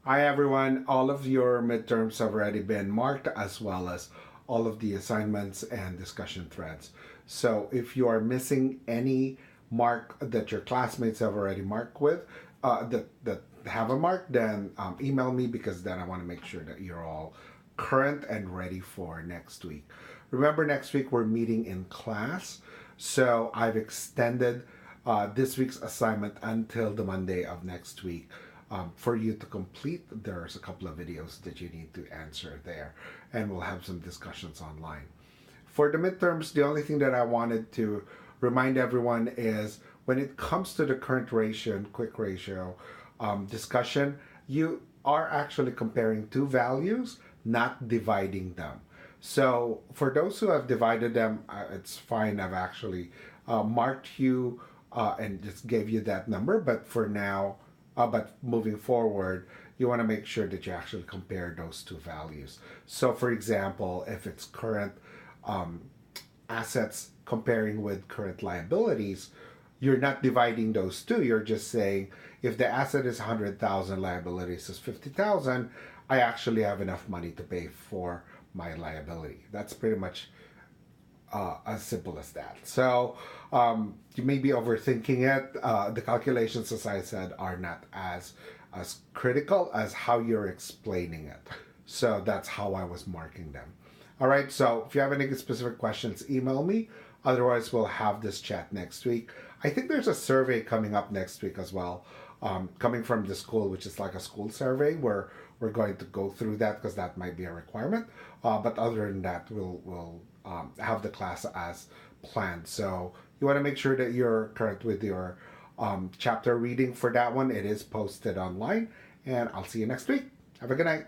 Hi everyone, all of your midterms have already been marked as well as all of the assignments and discussion threads. So if you are missing any mark that your classmates have already marked with, that have a mark, then email me because then I want to make sure that you're all current and ready for next week. Remember, next week we're meeting in class, so I've extended this week's assignment until the Monday of next week for you to complete. There's a couple of videos that you need to answer there, and we'll have some discussions online. For the midterms, the only thing that I wanted to remind everyone is when it comes to the current ratio and quick ratio discussion, you are actually comparing two values, not dividing them. So for those who have divided them, it's fine. I've actually marked you and just gave you that number. But for now, but moving forward, you want to make sure that you actually compare those two values. So for example, if it's current um, assets comparing with current liabilities, you're not dividing those two. You're just saying if the asset is 100,000, liabilities is 50,000, I actually have enough money to pay for my liability. That's pretty much as simple as that. So you may be overthinking it. The calculations, as I said, are not as critical as how you're explaining it. So that's how I was marking them. All right. So if you have any specific questions, email me. Otherwise, we'll have this chat next week. I think there's a survey coming up next week as well, coming from the school, which is like a school survey where we're going to go through that because that might be a requirement. But other than that, we'll have the class as planned. So you want to make sure that you're current with your chapter reading for that one. It is posted online, and I'll see you next week. Have a good night.